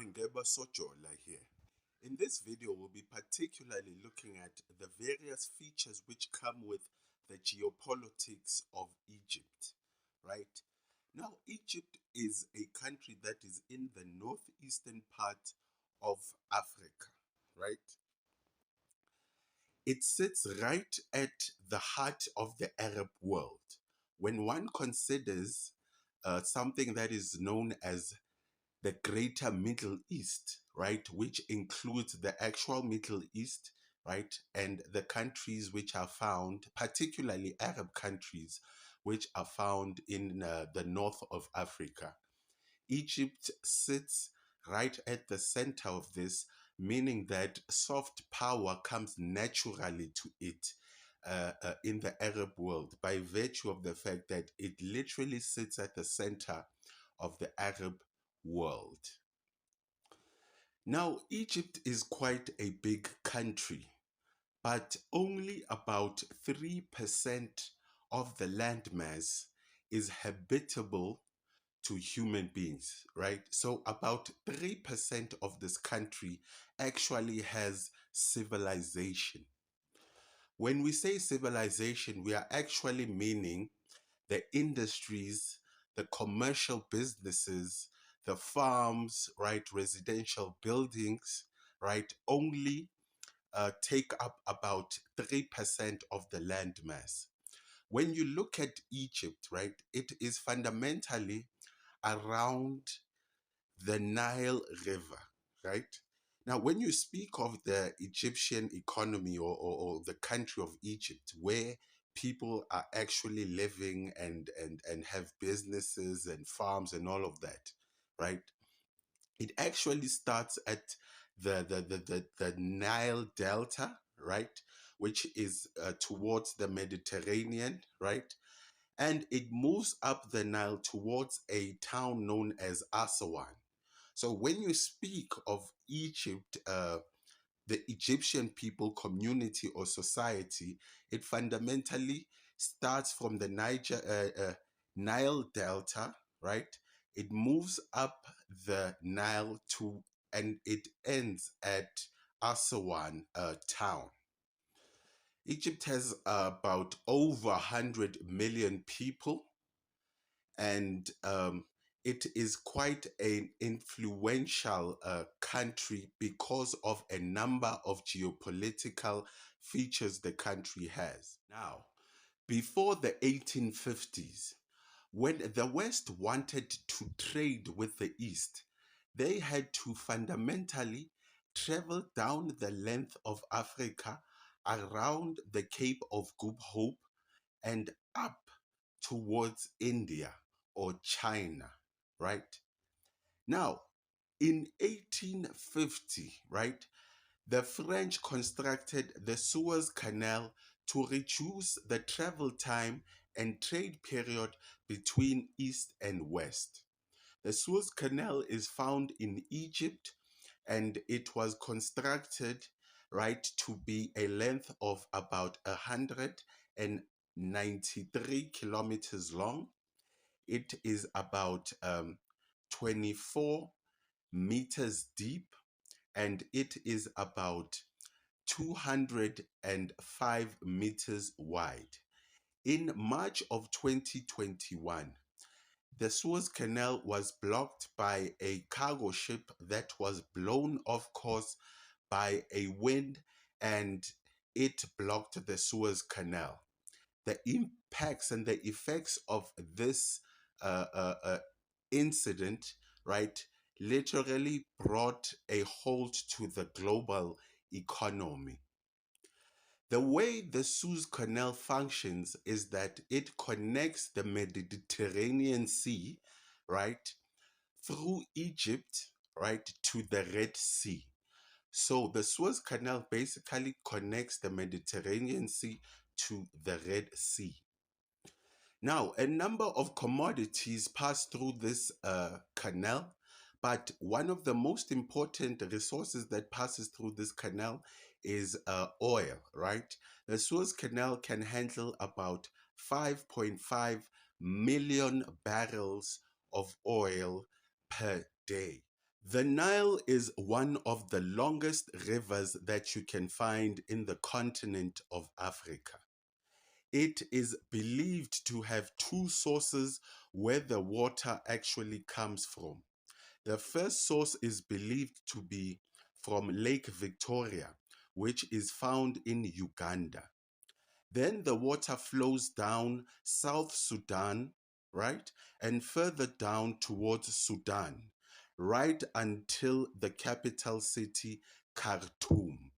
Ngeba Sojola here. In this video, we'll be particularly looking at the various features which come with the geopolitics of Egypt, right? Now, Egypt is a country that is in the northeastern part of Africa, right? It sits right at the heart of the Arab world. When one considers something that is known as the greater Middle East, right, which includes the actual Middle East, right, and the countries which are found, particularly Arab countries, which are found in the north of Africa. Egypt sits right at the center of this, meaning that soft power comes naturally to it in the Arab world by virtue of the fact that it literally sits at the center of the Arab world. Now, Egypt is quite a big country, but only about 3% of the landmass is habitable to human beings, right? So about 3% of this country actually has civilization. When we say civilization, we are actually meaning the industries, the commercial businesses, the farms, right, residential buildings, right, only take up about 3% of the landmass. When you look at Egypt, right, it is fundamentally around the Nile River, right? Now, when you speak of the Egyptian economy or the country of Egypt, where people are actually living and have businesses and farms and all of that, right? It actually starts at the Nile Delta, right? Which is towards the Mediterranean, right? And it moves up the Nile towards a town known as Aswan. So when you speak of Egypt, the Egyptian people community or society, it fundamentally starts from the Nile Delta, right? It moves up the Nile and it ends at Aswan town. Egypt has about over 100 million people, and it is quite an influential country because of a number of geopolitical features the country has. Now, before the 1850s, when the West wanted to trade with the East, they had to fundamentally travel down the length of Africa around the Cape of Good Hope and up towards India or China, right? Now, in 1850, right, the French constructed the Suez Canal to reduce the travel time and trade period between East and West. The Suez Canal is found in Egypt, and it was constructed, right, to be a length of about 193 kilometers long. It is about 24 meters deep, and it is about 205 meters wide. In March of 2021, the Suez Canal was blocked by a cargo ship that was blown off course by a wind, and it blocked the Suez Canal. The impacts and the effects of this uh, uh, uh, incident, right, literally brought a halt to the global economy. The way the Suez Canal functions is that it connects the Mediterranean Sea, right, through Egypt, right, to the Red Sea. So the Suez Canal basically connects the Mediterranean Sea to the Red Sea. Now, a number of commodities pass through this canal, but one of the most important resources that passes through this canal is oil, right? The Suez Canal can handle about 5.5 million barrels of oil per day. The Nile is one of the longest rivers that you can find in the continent of Africa. It is believed to have two sources where the water actually comes from. The first source is believed to be from Lake Victoria, which is found in Uganda. Then the water flows down South Sudan, right? And further down towards Sudan, right until the capital city, Khartoum.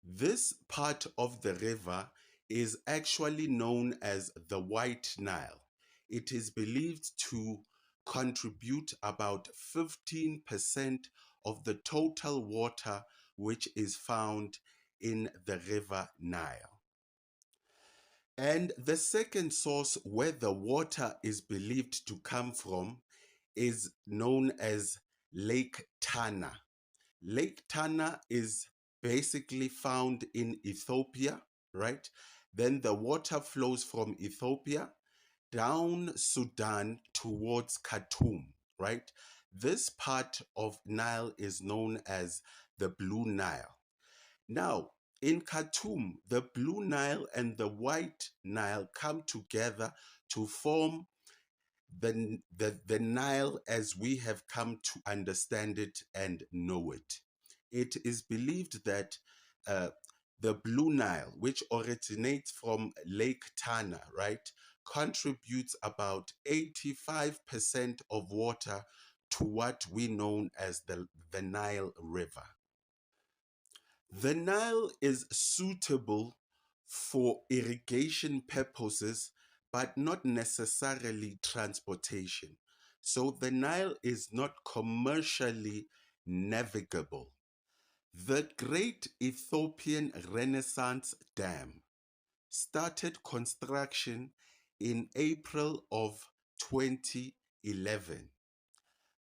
This part of the river is actually known as the White Nile. It is believed to contribute about 15% of the total water which is found in the river Nile. And the second source where the water is believed to come from is known as Lake Tana. Lake Tana is basically found in Ethiopia, right? Then the water flows from Ethiopia down Sudan towards Khartoum, right? This part of Nile is known as the Blue Nile. Now, in Khartoum, the Blue Nile and the White Nile come together to form the Nile as we have come to understand it and know it. It is believed that uh, the Blue Nile, which originates from Lake Tana, right, contributes about 85% of water to what we know as the Nile River. The Nile is suitable for irrigation purposes, but not necessarily transportation. So the Nile is not commercially navigable. The Great Ethiopian Renaissance Dam started construction in April of 2011.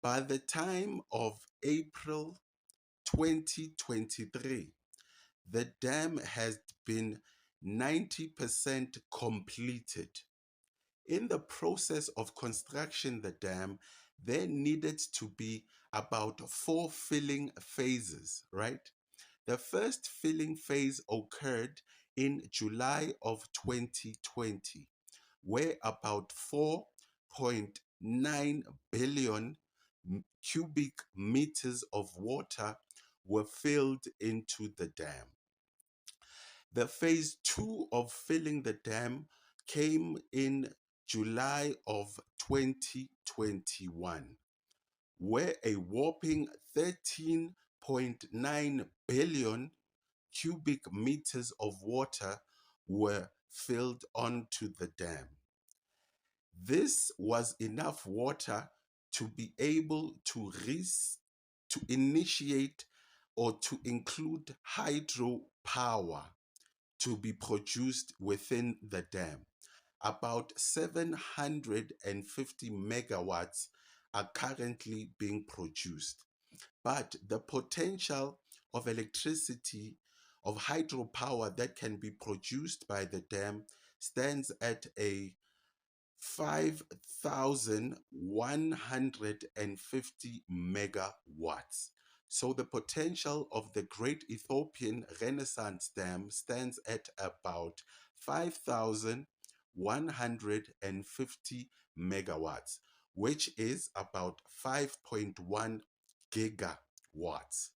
By the time of April 2023, the dam has been 90% completed. In the process of construction the dam, there needed to be about four filling phases, right? The first filling phase occurred in July of 2020, where about 4.9 billion cubic meters of water were filled into the dam. The phase two of filling the dam came in July of 2021, where a whopping 13.9 billion cubic meters of water were filled onto the dam. This was enough water to be able to initiate or to include hydropower to be produced within the dam. About 750 megawatts are currently being produced. But the potential of electricity, of hydropower that can be produced by the dam stands at a 5,150 megawatts. So the potential of the Great Ethiopian Renaissance Dam stands at about 5,150 megawatts, which is about 5.1 gigawatts.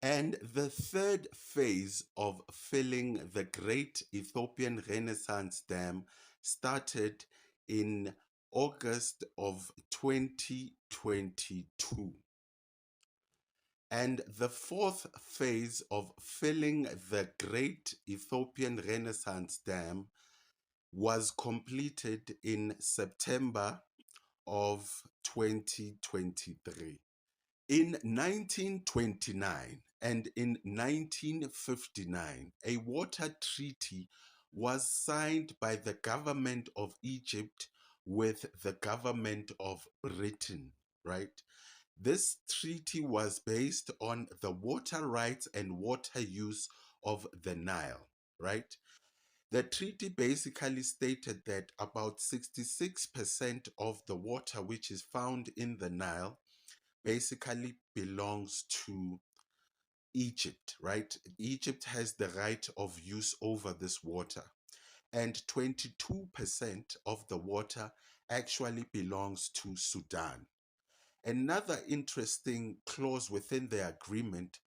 And the third phase of filling the Great Ethiopian Renaissance Dam started in August of 2022. And the fourth phase of filling the Great Ethiopian Renaissance Dam was completed in September of 2023. In 1929 and in 1959, a water treaty was signed by the government of Egypt with the government of Britain, right? This treaty was based on the water rights and water use of the Nile, right? The treaty basically stated that about 66% of the water which is found in the Nile basically belongs to Egypt, right? Egypt has the right of use over this water, and 22% of the water actually belongs to Sudan. Another interesting clause within the agreement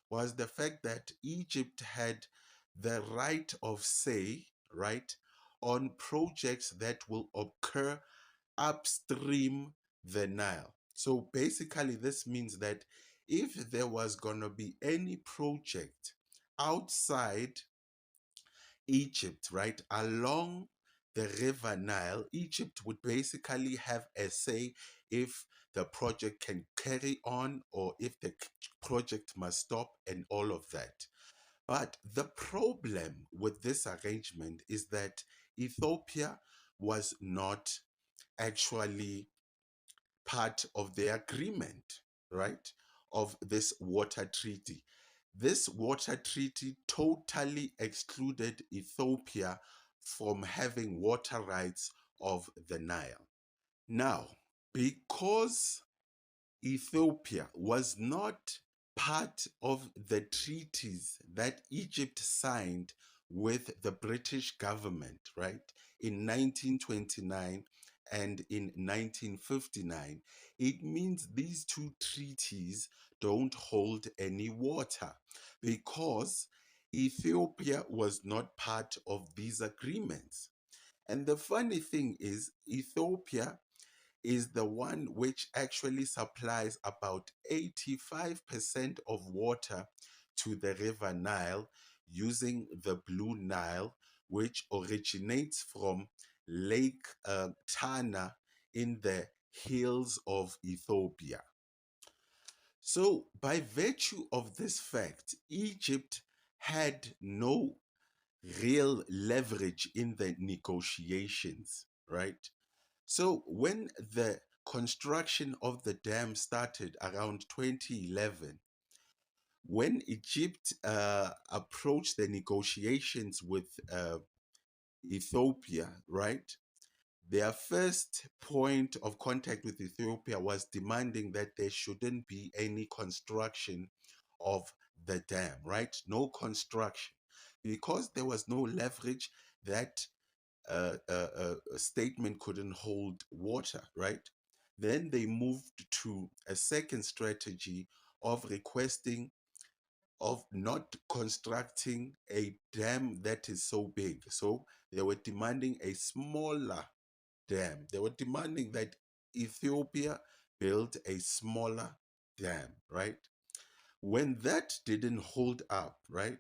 was the fact that Egypt had the right of say, right, on projects that will occur upstream the Nile. So basically, this means that if there was going to be any project outside Egypt, right, along the river Nile, Egypt would basically have a say if the project can carry on or if the project must stop and all of that. But the problem with this arrangement is that Ethiopia was not actually part of the agreement, right, of this water treaty. This water treaty totally excluded Ethiopia from having water rights of the Nile. Now, because Ethiopia was not part of the treaties that Egypt signed with the British government, right, in 1929 and in 1959. It means these two treaties don't hold any water because Ethiopia was not part of these agreements. And the funny thing is, Ethiopia is the one which actually supplies about 85% of water to the River Nile using the Blue Nile, which originates from Lake Tana in the hills of Ethiopia. So, by virtue of this fact, Egypt had no real leverage in the negotiations, right? So when the construction of the dam started around 2011, when Egypt approached the negotiations with Ethiopia, right? Their first point of contact with Ethiopia was demanding that there shouldn't be any construction of the dam, right? No construction. Because there was no leverage, that statement couldn't hold water, right? Then they moved to a second strategy of requesting of not constructing a dam that is so big. So they were demanding a smaller dam. They were demanding that Ethiopia build a smaller dam, right? When that didn't hold up, right,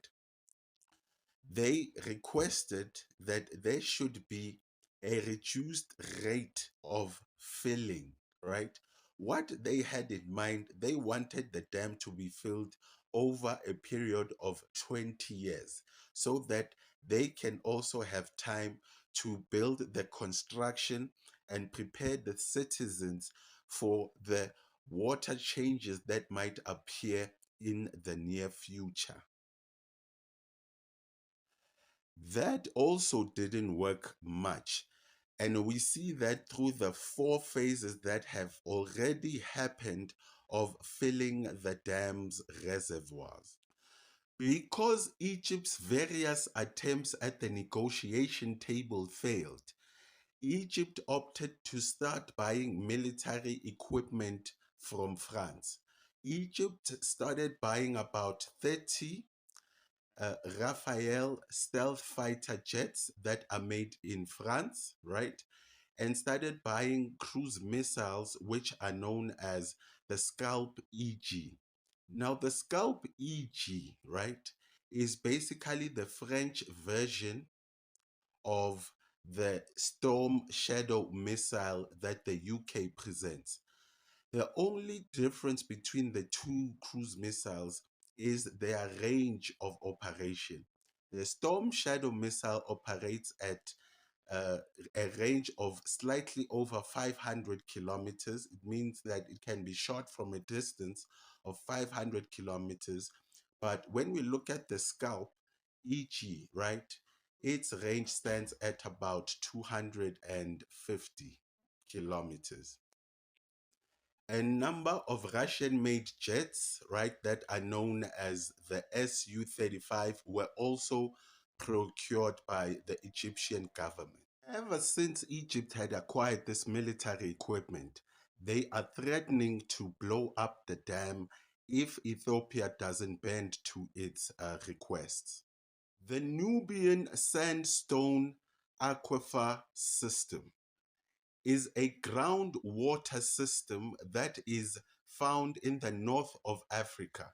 they requested that there should be a reduced rate of filling, right? What they had in mind, they wanted the dam to be filled over a period of 20 years so that they can also have time to build the construction and prepare the citizens for the water changes that might appear in the near future. That also didn't work much. And we see that through the four phases that have already happened of filling the dam's reservoirs. Because Egypt's various attempts at the negotiation table failed, Egypt opted to start buying military equipment from France. Egypt started buying about 30 Raphael stealth fighter jets that are made in France, right? And started buying cruise missiles, which are known as the Scalp EG. Now, the Scalp EG, right, is basically the French version of the Storm Shadow missile that the UK presents. The only difference between the two cruise missiles is their range of operation. The Storm Shadow missile operates at uh, a range of slightly over 500 kilometers. It means that it can be shot from a distance of 500 kilometers. But when we look at the Scalp EG, right, its range stands at about 250 kilometers. A number of Russian-made jets, right, that are known as the Su-35 were also procured by the Egyptian government. Ever since Egypt had acquired this military equipment, they are threatening to blow up the dam if Ethiopia doesn't bend to its requests. The Nubian sandstone aquifer system is a groundwater system that is found in the north of Africa.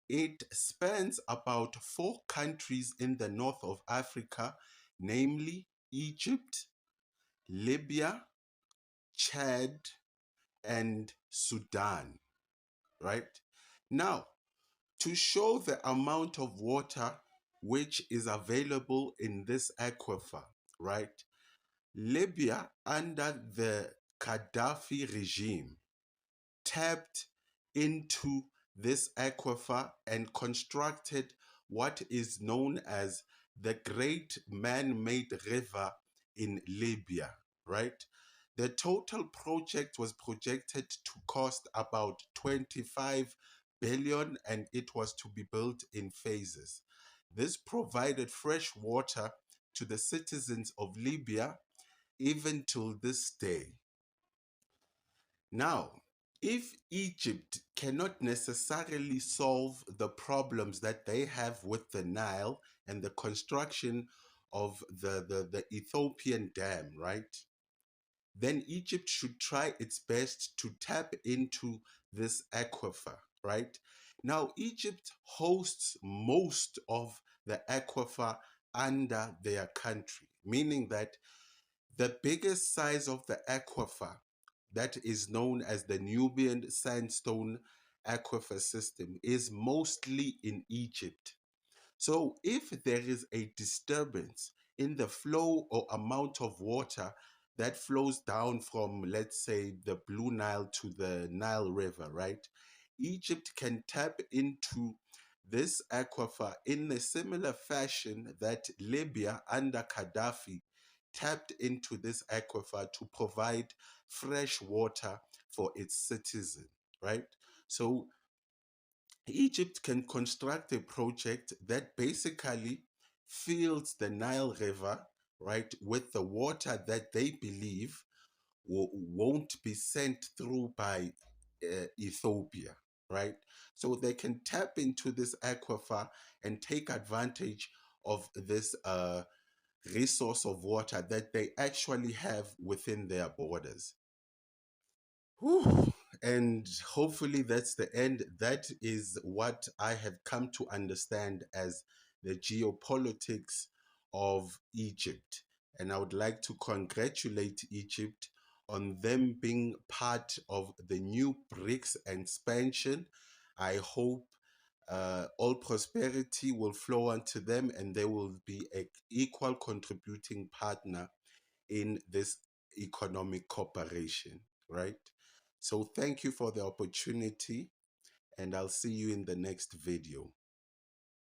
It spans about 4 countries in the north of Africa, namely Egypt, Libya, Chad, and Sudan, right? Now, to show the amount of water which is available in this aquifer, right? Libya, under the Gaddafi regime, tapped into this aquifer and constructed what is known as the Great Man-Made River in Libya, right? The total project was projected to cost about 25 billion and it was to be built in phases. This provided fresh water to the citizens of Libya even till this day. Now, if Egypt cannot necessarily solve the problems that they have with the Nile and the construction of the Ethiopian dam, right? Then Egypt should try its best to tap into this aquifer, right? Now, Egypt hosts most of the aquifer under their country, meaning that the biggest size of the aquifer, that is known as the Nubian sandstone aquifer system, is mostly in Egypt. So if there is a disturbance in the flow or amount of water that flows down from, let's say, the Blue Nile to the Nile River, right? Egypt can tap into this aquifer in a similar fashion that Libya under Gaddafi tapped into this aquifer to provide fresh water for its citizens, right? So Egypt can construct a project that basically fills the Nile River, right, with the water that they believe won't be sent through by Ethiopia, right? So they can tap into this aquifer and take advantage of this resource of water that they actually have within their borders. Whew. And hopefully that's the end. That is what I have come to understand as the geopolitics of Egypt. And I would like to congratulate Egypt on them being part of the new BRICS expansion. I hope all prosperity will flow unto them and they will be an equal contributing partner in this economic cooperation, right? So thank you for the opportunity and I'll see you in the next video.